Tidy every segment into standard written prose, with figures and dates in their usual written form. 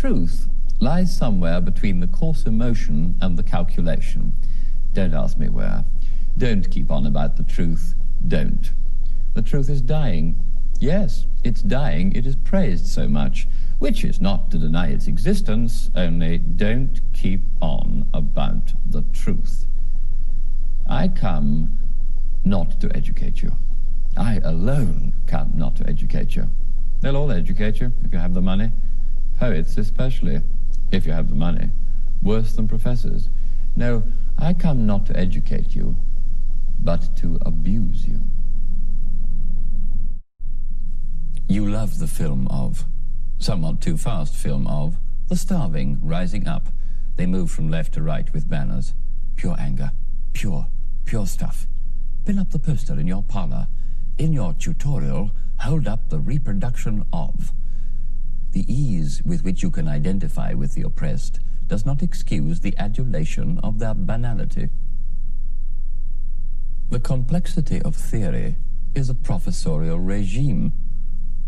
truth lies somewhere between the coarse emotion and the calculation. Don't ask me where. Don't keep on about the truth. Don't. The truth is dying. Yes, it's dying. It is praised so much, which is not to deny its existence, only don't keep on about the truth. I come not to educate you. I alone come not to educate you. They'll all educate you if you have the money. Poets especially, if you have the money. Worse than professors. No, I come not to educate you, but to abuse you. You love the film of, somewhat too fast film of, the starving rising up. They move from left to right with banners. Pure anger. Pure stuff. Pin up the poster in your parlor. In your tutorial, hold up the reproduction of. The ease with which you can identify with the oppressed does not excuse the adulation of their banality. The complexity of theory is a professorial regime.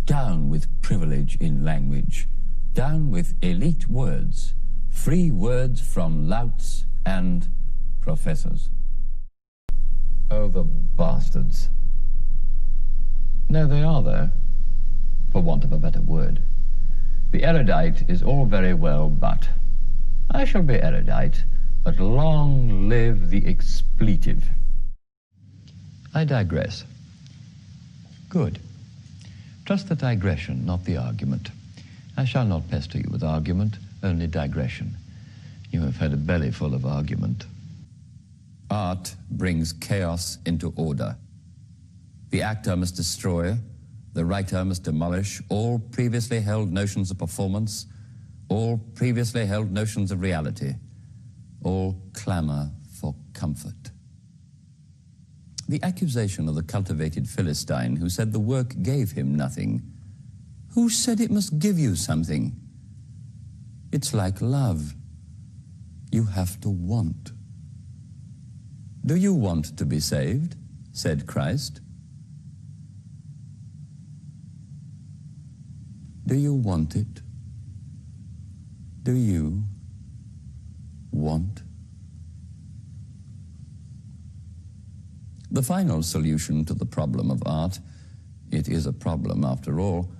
Down with privilege in language. Down with elite words. Free words from louts and professors. Oh, the bastards. No, they are, though, for want of a better word. The erudite is all very well, but I shall be erudite, but long live the expletive. I digress. Good. Trust the digression, not the argument. I shall not pester you with argument, only digression. You have had a belly full of argument. Art brings chaos into order. The actor must destroy, the writer must demolish all previously held notions of performance, all previously held notions of reality, all clamor for comfort. The accusation of the cultivated Philistine who said the work gave him nothing. Who said it must give you something? It's like love. You have to want. Do you want to be saved? Said Christ. Do you want it? Do you want? The final solution to the problem of art, it is a problem after all,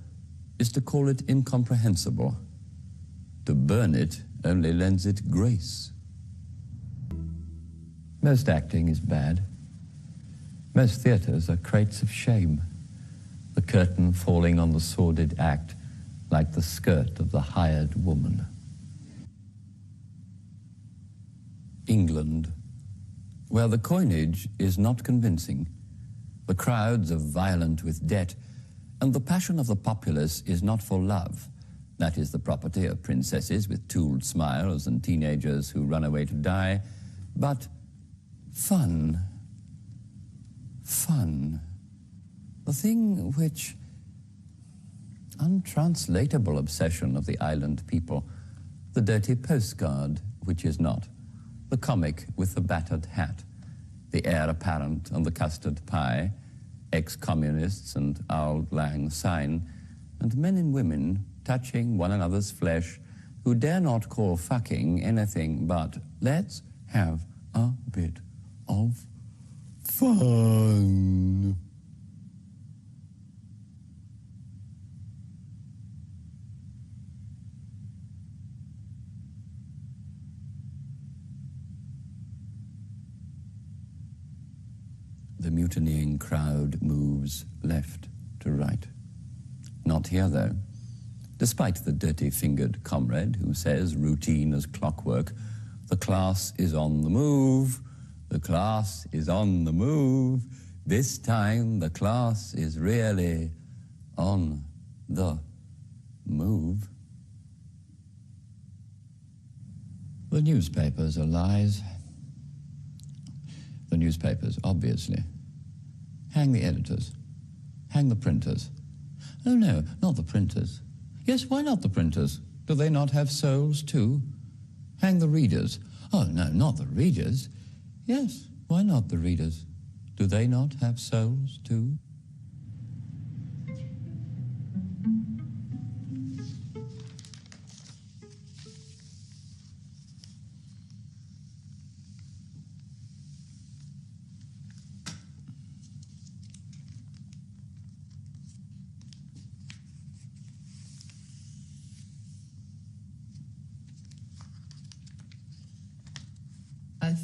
is to call it incomprehensible. To burn it only lends it grace. Most acting is bad. Most theatres are crates of shame. The curtain falling on the sordid act like the skirt of the hired woman. England, where the coinage is not convincing, the crowds are violent with debt, and the passion of the populace is not for love. That is the property of princesses with tooled smiles and teenagers who run away to die, but fun. Fun. The thing which, untranslatable obsession of the island people, the dirty postcard, which is not, the comic with the battered hat, the heir apparent and the custard pie, ex-communists and auld lang syne, and men and women touching one another's flesh who dare not call fucking anything but let's have a bit of fun. The mutinying crowd moves left to right. Not here, though. Despite the dirty-fingered comrade who says, routine as clockwork, the class is on the move. The class is on the move. This time the class is really on the move. The newspapers are lies. The newspapers, obviously. Hang the editors. Hang the printers. Oh, no, not the printers. Yes, why not the printers? Do they not have souls, too? Hang the readers. Oh, no, not the readers. Yes, why not the readers? Do they not have souls, too?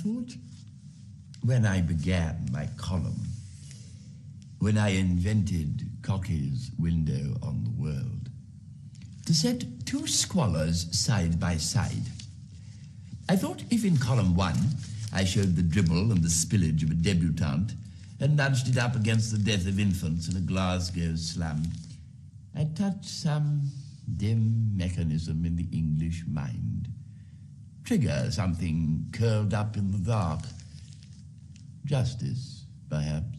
thought when I began my column, when I invented Cocky's window on the world, to set two squalors side by side. I thought if in column 1 I showed the dribble and the spillage of a debutante and nudged it up against the death of infants in a Glasgow slum, I'd touch some dim mechanism in the English mind, trigger something curled up in the dark, justice, perhaps,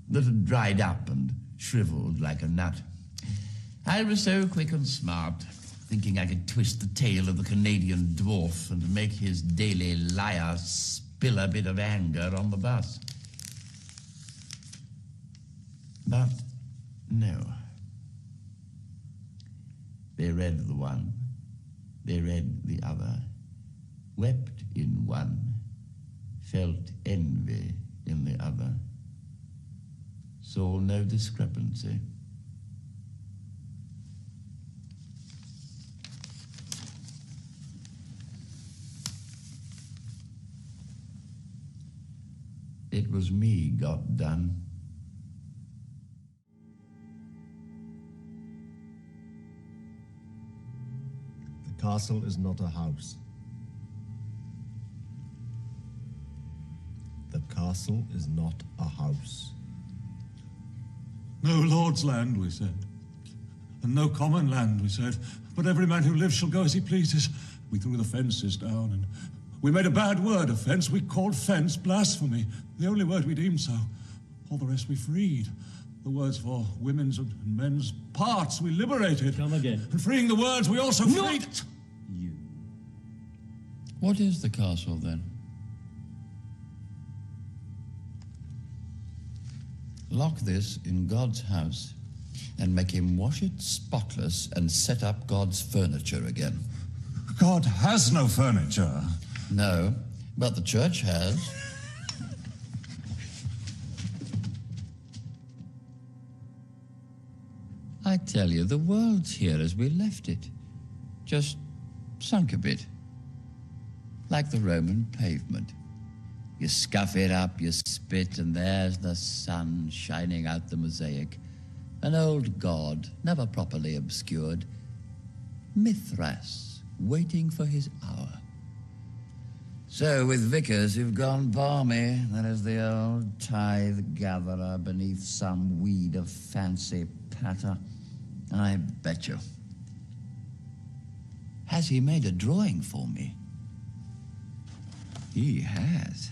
that had dried up and shriveled like a nut. I was so quick and smart, thinking I could twist the tail of the Canadian dwarf and make his daily liar spill a bit of anger on the bus. But no. They read the one, they read the other, wept in one, felt envy in the other, saw no discrepancy. It was me got done. The castle is not a house. The castle is not a house. No lord's land, we said, and no common land, we said, but every man who lives shall go as he pleases. We threw the fences down, and we made a bad word of fence. We called fence blasphemy, the only word we deemed so. All the rest we freed. The words for women's and men's parts we liberated. Come again. And freeing the words, we also freed... Not you. What is the castle, then? Lock this in God's house and make him wash it spotless and set up God's furniture again. God has no furniture. No, but the church has. I tell you, the world's here as we left it. Just sunk a bit. Like the Roman pavement. You scuff it up, you spit, and there's the sun shining out the mosaic. An old god, never properly obscured. Mithras, waiting for his hour. So with vicars who've gone balmy, there is the old tithe-gatherer beneath some weed of fancy patter. I bet you. Has he made a drawing for me? He has.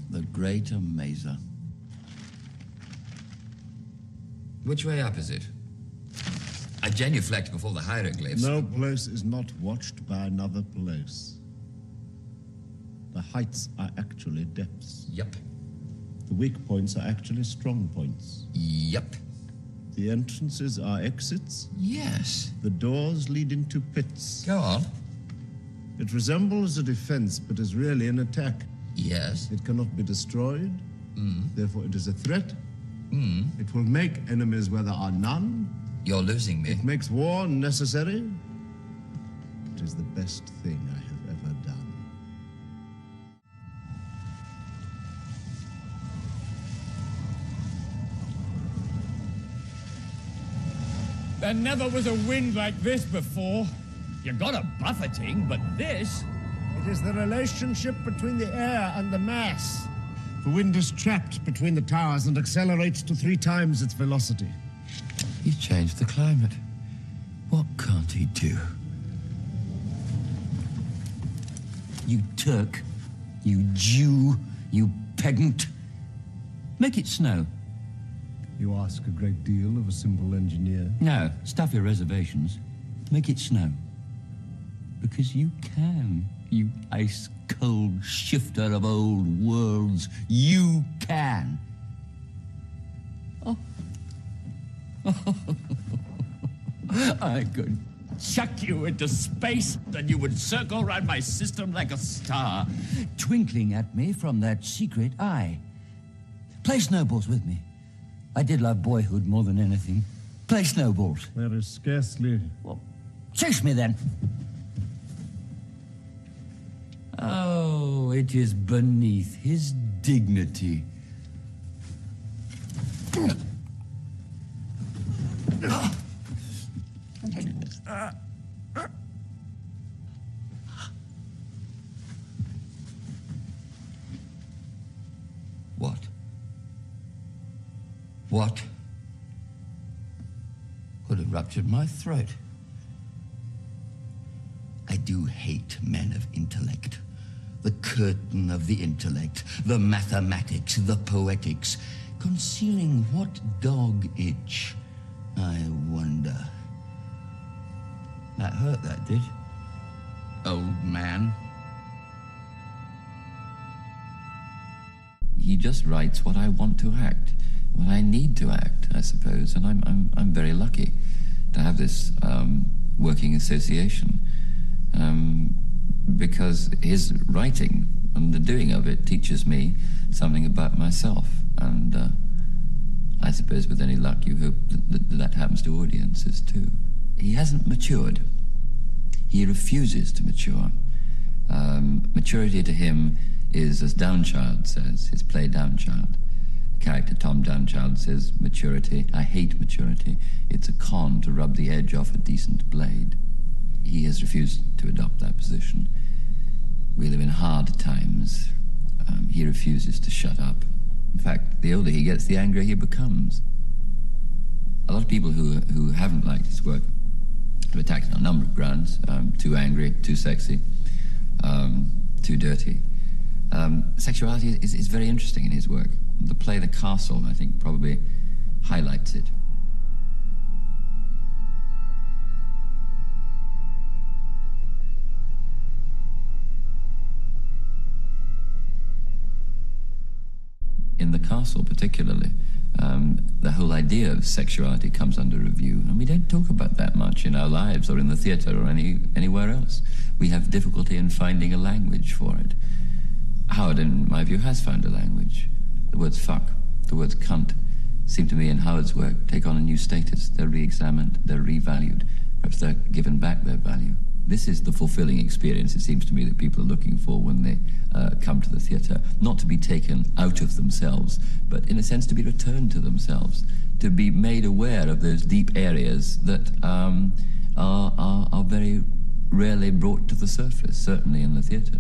The great amazer. Which way up is it? I genuflect before the hieroglyphs. No place is not watched by another place. The heights are actually depths. Yep. The weak points are actually strong points. Yep. The entrances are exits. Yes. The doors lead into pits. Go on. It resembles a defense, but is really an attack. Yes. It cannot be destroyed. Therefore, it is a threat. It will make enemies where there are none. You're losing me. It makes war necessary. It is the best thing I have ever done. There never was a wind like this before. You got a buffeting, but this... It is the relationship between the air and the mass. The wind is trapped between the towers and accelerates to 3 times its velocity. He's changed the climate. What can't he do? You Turk, you Jew, you pedant. Make it snow. You ask a great deal of a simple engineer. No, stuff your reservations. Make it snow. Because you can, you ice-cold shifter of old worlds. You can. Oh. I could chuck you into space, and you would circle round my system like a star, twinkling at me from that secret eye. Play snowballs with me. I did love boyhood more than anything. Play snowballs. There is scarcely... Well, chase me then. Oh, it is beneath his dignity. What? What? Could have ruptured my throat. I do hate men of intellect. The curtain of the intellect, the mathematics, the poetics, concealing what dog itch, I wonder. That hurt, that did. Old man. He just writes what I want to act, what I need to act, I suppose, and I'm very lucky to have this working association, because his writing and the doing of it teaches me something about myself, and I suppose with any luck you hope that happens to audiences too. He hasn't matured. He refuses to mature. Maturity to him is, as Downchild says, his play Downchild. The character Tom Downchild says, maturity, I hate maturity. It's a con to rub the edge off a decent blade. He has refused to adopt that position. We live in hard times. He refuses to shut up. In fact, the older he gets, the angrier he becomes. A lot of people who haven't liked his work have attacked it on a number of grounds. Too angry, too sexy, too dirty. Sexuality is very interesting in his work. The play The Castle, I think, probably highlights it. In The Castle, particularly, the whole idea of sexuality comes under review, and we don't talk about that much in our lives or in the theatre or anywhere else. We have difficulty in finding a language for it. Howard, in my view, has found a language. The words fuck, the words cunt, seem to me in Howard's work take on a new status. They're re-examined, they're revalued. Perhaps they're given back their value. This is the fulfilling experience, it seems to me, that people are looking for when they come to the theatre. Not to be taken out of themselves, but in a sense to be returned to themselves, to be made aware of those deep areas that are very rarely brought to the surface, certainly in the theatre.